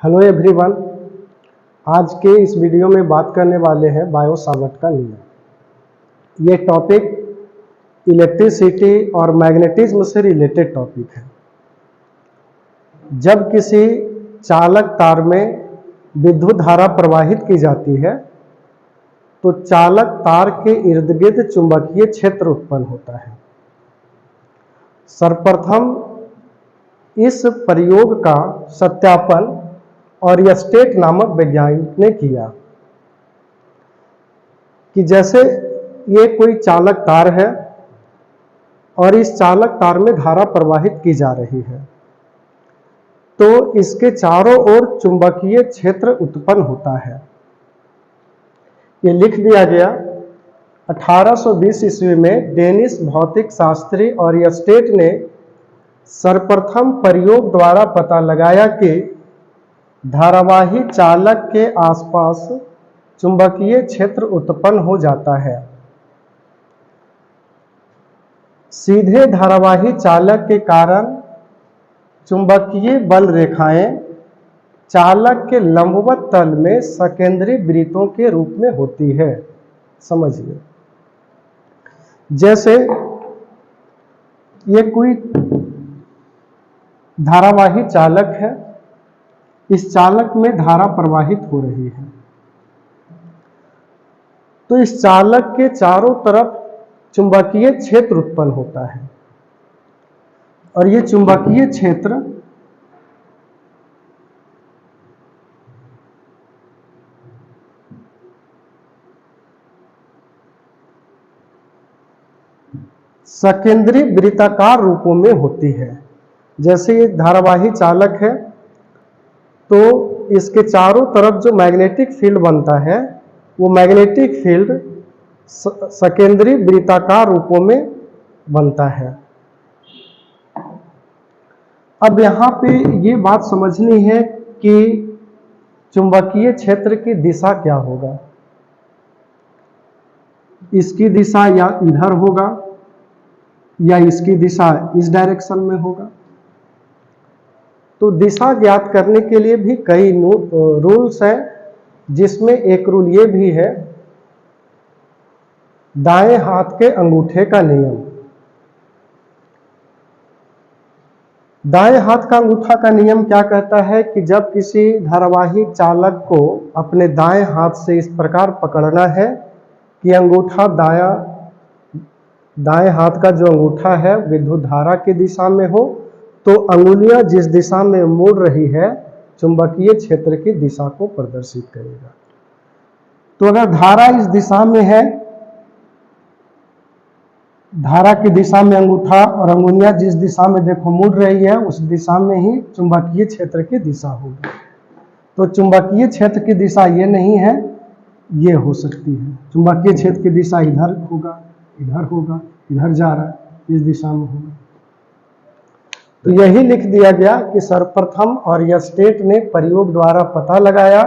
Hello everyone. आज के इस वीडियो में बात करने वाले हैं बायो सावर्ट का नियम। ये टॉपिक इलेक्ट्रिसिटी और मैग्नेटिज्म से रिलेटेड टॉपिक है। जब किसी चालक तार में विद्युत धारा प्रवाहित की जाती है तो चालक तार के इर्द गिर्द चुंबकीय क्षेत्र उत्पन्न होता है। सर्वप्रथम इस प्रयोग का सत्यापन ऑरियस्टेट नामक वैज्ञानिक ने किया कि जैसे ये कोई चालक तार है और इस चालक तार में धारा प्रवाहित की जा रही है तो इसके चारों ओर चुंबकीय क्षेत्र उत्पन्न होता है। ये लिख दिया गया। 1820 ईस्वी में डेनिश भौतिक शास्त्री ऑरियस्टेट ने सर्वप्रथम प्रयोग द्वारा पता लगाया कि धारावाही चालक के आसपास चुंबकीय क्षेत्र उत्पन्न हो जाता है। सीधे धारावाही चालक के कारण चुंबकीय बल रेखाएं चालक के लंबवत तल में सकेंद्री वृत्तों के रूप में होती है। समझिए, जैसे ये कोई धारावाही चालक है, इस चालक में धारा प्रवाहित हो रही है तो इस चालक के चारों तरफ चुंबकीय क्षेत्र उत्पन्न होता है और ये चुंबकीय क्षेत्र सकेंद्री वृत्ताकार रूपों में होती है। जैसे ये धारावाही चालक है तो इसके चारों तरफ जो मैग्नेटिक फील्ड बनता है वो मैग्नेटिक फील्ड सकेंद्री वृत्ताकार रूपों में बनता है। अब यहाँ पे ये बात समझनी है कि चुंबकीय क्षेत्र की दिशा क्या होगा। इसकी दिशा या इधर होगा या इसकी दिशा इस डायरेक्शन में होगा। तो दिशा ज्ञात करने के लिए भी कई रूल्स हैं, जिसमें एक रूल ये भी है, दाएं हाथ के अंगूठे का नियम। दाएं हाथ का अंगूठा का नियम क्या कहता है कि जब किसी धारावाही चालक को अपने दाएं हाथ से इस प्रकार पकड़ना है कि अंगूठा दाएं हाथ का जो अंगूठा है विद्युत धारा की दिशा में हो, तो अंगुलियां जिस दिशा में मुड़ रही है चुंबकीय क्षेत्र की दिशा को प्रदर्शित करेगा। तो अगर धारा इस दिशा में है, धारा की दिशा में अंगूठा और अंगुलियां जिस दिशा में देखो मुड़ रही है उस दिशा में ही चुंबकीय क्षेत्र की दिशा होगी। तो चुंबकीय क्षेत्र की दिशा ये नहीं है, ये हो सकती है। चुंबकीय क्षेत्र की दिशा इधर होगा, इधर होगा, इधर जा रहा है, इस दिशा में होगा। तो यही लिख दिया गया कि सर्वप्रथम ऑरियस्टेट ने प्रयोग द्वारा पता लगाया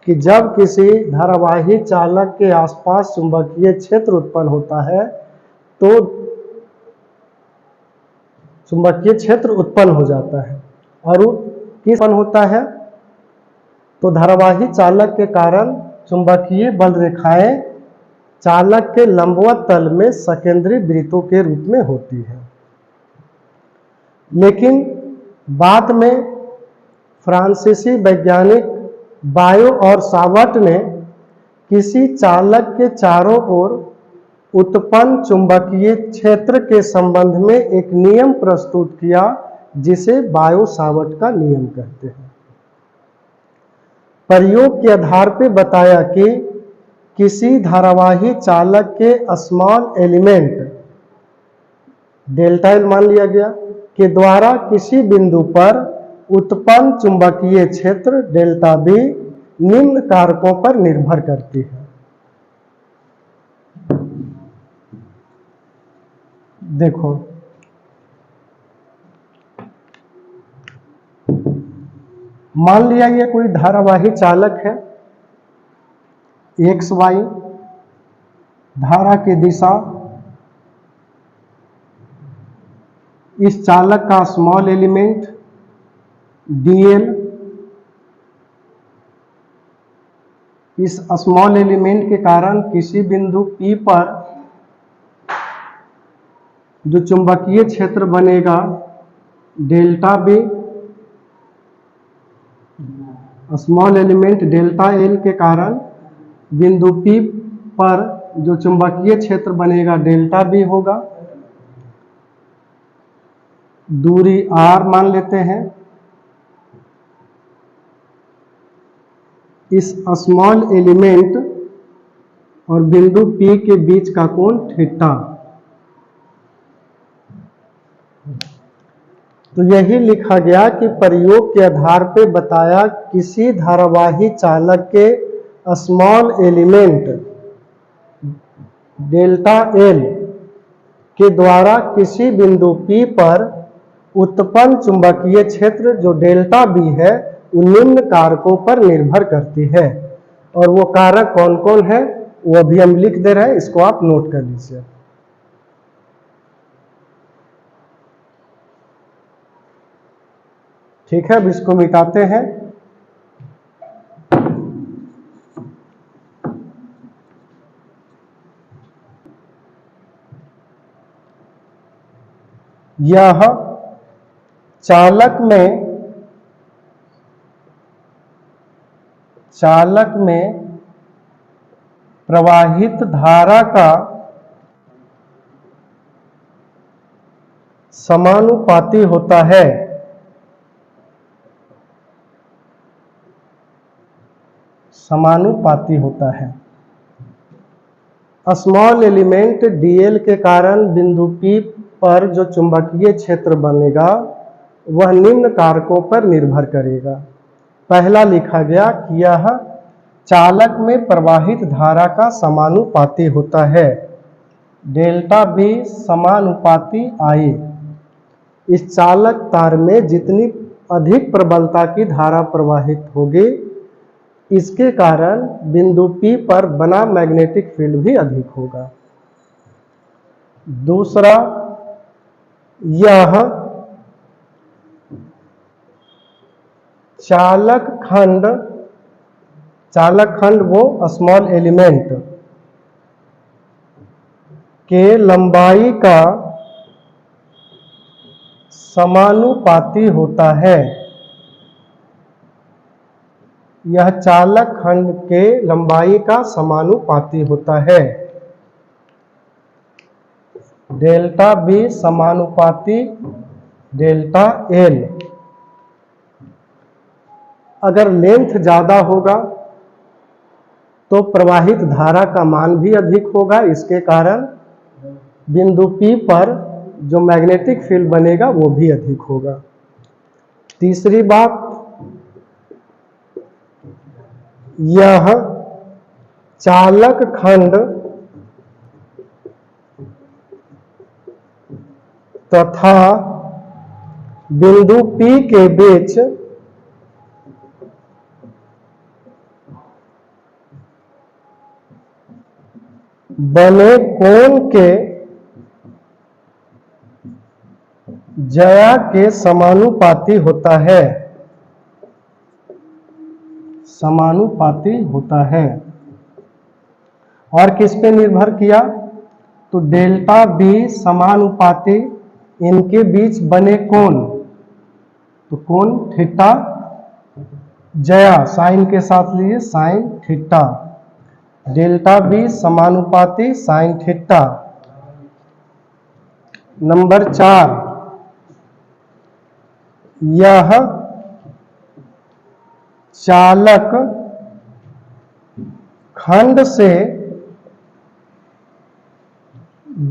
कि जब किसी धारावाही चालक के आसपास चुंबकीय क्षेत्र उत्पन्न होता है तो चुंबकीय क्षेत्र उत्पन्न हो जाता है। और किस उत्पन्न होता है तो धारावाही चालक के कारण चुंबकीय बल रेखाएं चालक के लंबवत तल में सकेंद्री वृत्तों के रूप में होती है। लेकिन बाद में फ्रांसीसी वैज्ञानिक बायो और सावर्ट ने किसी चालक के चारों ओर उत्पन्न चुंबकीय क्षेत्र के संबंध में एक नियम प्रस्तुत किया जिसे बायो सावर्ट का नियम कहते हैं। प्रयोग के आधार पर बताया कि किसी धारावाही चालक के स्मॉल एलिमेंट डेल्टा एल मान लिया गया के द्वारा किसी बिंदु पर उत्पन्न चुंबकीय क्षेत्र डेल्टा बी निम्न कारकों पर निर्भर करती है। देखो, मान लिया ये कोई धारावाही चालक है, एक्स वाई धारा की दिशा, इस चालक का स्मॉल एलिमेंट डीएल इस स्मॉल एलिमेंट के कारण किसी बिंदु P पर जो चुंबकीय क्षेत्र बनेगा delta B, small element delta L के कारण बिंदु P पर जो चुंबकीय क्षेत्र बनेगा डेल्टा बी होगा। दूरी r मान लेते हैं। इस स्मॉल एलिमेंट और बिंदु P के बीच का कोण थीटा। तो यही लिखा गया कि प्रयोग के आधार पर बताया किसी धारावाही चालक के स्मॉल एलिमेंट डेल्टा एल के द्वारा किसी बिंदु P पर उत्पन्न चुंबकीय क्षेत्र जो डेल्टा बी है वो निम्न कारकों पर निर्भर करती है। और वो कारक कौन कौन है वो अभी हम लिख दे रहे हैं, इसको आप नोट कर लीजिए। ठीक है, अब इसको मिटाते हैं। यह चालक में प्रवाहित धारा का समानुपाती होता है। समानुपाती होता है। स्मॉल एलिमेंट dl के कारण बिंदु P पर जो चुंबकीय क्षेत्र बनेगा वह निम्न कारकों पर निर्भर करेगा। पहला लिखा गया कि यह चालक में प्रवाहित धारा का समानुपाती होता है। डेल्टा बी समानुपाती I। इस चालक तार में जितनी अधिक प्रबलता की धारा प्रवाहित होगी इसके कारण बिंदु P पर बना मैग्नेटिक फील्ड भी अधिक होगा। दूसरा, यह चालक खंड वो स्मॉल एलिमेंट के लंबाई का समानुपाती होता है। यह चालक खंड के लंबाई का समानुपाती होता है। डेल्टा बी समानुपाती डेल्टा एल। अगर लेंथ ज्यादा होगा तो प्रवाहित धारा का मान भी अधिक होगा। इसके कारण बिंदु P पर जो मैग्नेटिक फील्ड बनेगा वो भी अधिक होगा। तीसरी बात, यह चालक खंड तथा बिंदु P के बीच बने कोण के ज्या के समानुपाती होता है। समानुपाती होता है। और किस पे निर्भर किया? तो डेल्टा बी समानुपाती इनके बीच बने कोण, तो कोण थीटा ज्या साइन के साथ लीजिए, साइन थीटा। डेल्टा बी समानुपाती साइन थीटा। नंबर 4, यह चालक खंड से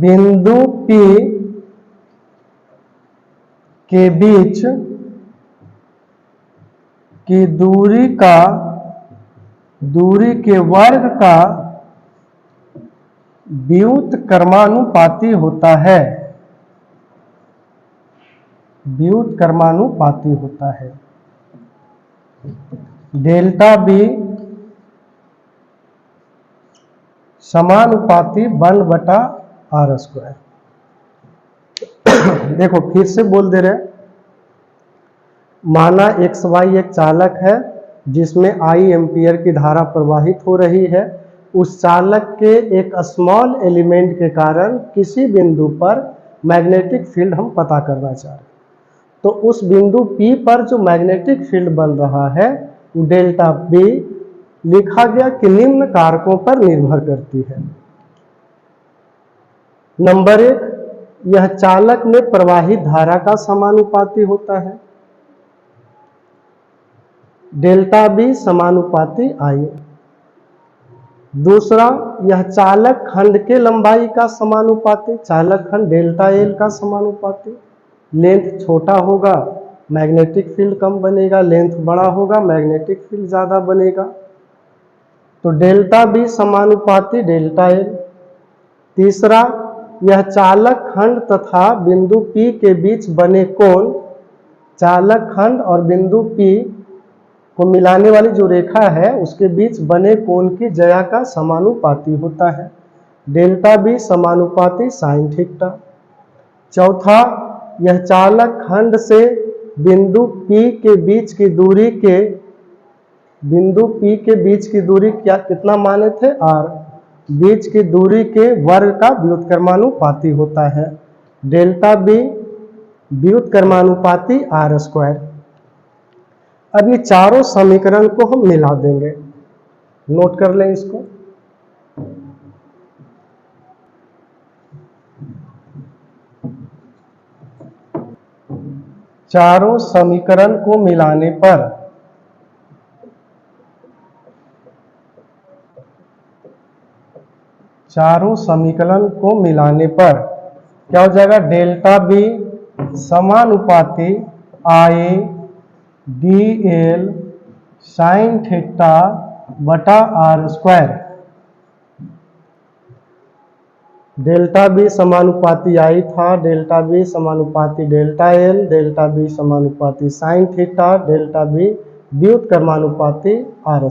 बिंदु P के बीच की दूरी के वर्ग का व्युत्क्रमानुपाती होता है। व्युत्क्रमानुपाती होता है। डेल्टा बी समानुपाती 1/r²। देखो फिर से बोल दे रहे, माना XY एक चालक है जिसमें I एम्पियर की धारा प्रवाहित हो रही है, उस चालक के एक स्मॉल एलिमेंट के कारण किसी बिंदु पर मैग्नेटिक फील्ड हम पता करना चाह रहे हैं। तो उस बिंदु P पर जो मैग्नेटिक फील्ड बन रहा है वो डेल्टा B लिखा गया कि निम्न कारकों पर निर्भर करती है। नंबर 1, यह चालक में प्रवाहित धारा का समानुपाती होता है। डेल्टा B समानुपाती I। दूसरा, यह चालक खंड के लंबाई का समानुपाती, चालक खंड डेल्टा L का समानुपाती। लेंथ छोटा होगा मैग्नेटिक फील्ड कम बनेगा, लेंथ बड़ा होगा मैग्नेटिक फील्ड ज़्यादा बनेगा। तो डेल्टा B समानुपाती डेल्टा L। तीसरा, यह चालक खंड तथा बिंदु P के बीच बने कोण, चालक खंड और बिंदु P को मिलाने वाली जो रेखा है उसके बीच बने कोण की ज्या का समानुपाती होता है। डेल्टा B समानुपाती साइन थीटा। चौथा, यह चालक खंड से बिंदु P के बीच की दूरी कितना माने थे r, बीच की दूरी के वर्ग का व्युत्क्रमानुपाती होता है। Delta B व्युत्क्रमानुपाती r²। अब ये चारों समीकरण को हम मिला देंगे, नोट कर लें इसको। चारों समीकरण को मिलाने पर क्या हो जाएगा, डेल्टा B समानुपाती I dl साइन थीटा बटा r²। डेल्टा B समानुपाती I था, डेल्टा B समानुपाती डेल्टा L, डेल्टा B समानुपाती sine theta, delta B व्युत्क्रमानुपाती r²।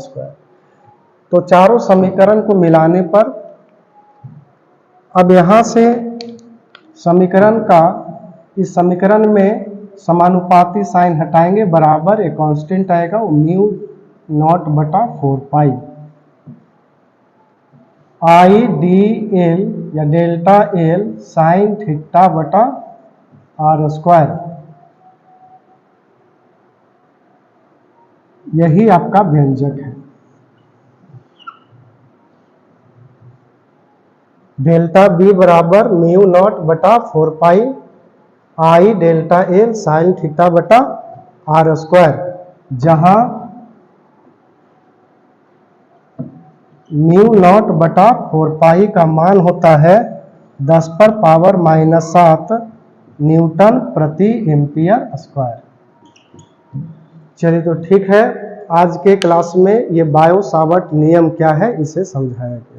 तो चारों समीकरण को मिलाने पर अब यहाँ से इस समीकरण में समानुपाती साइन हटाएंगे, बराबर एक कांस्टेंट आएगा वो म्यू नॉट बटा 4 पाई I dl या डेल्टा L साइन थीटा बटा r²। यही आपका व्यंजक है। डेल्टा B बराबर म्यू नॉट बटा 4 पाई I delta L sine theta बटा r², जहां म्यू नॉट बटा 4 पाई का मान होता है 10⁻⁻7 न्यूटन प्रति एम्पियर स्क्वायर। चलिए तो ठीक है, आज के क्लास में ये बायो सावर्ट नियम क्या है इसे समझाया गया।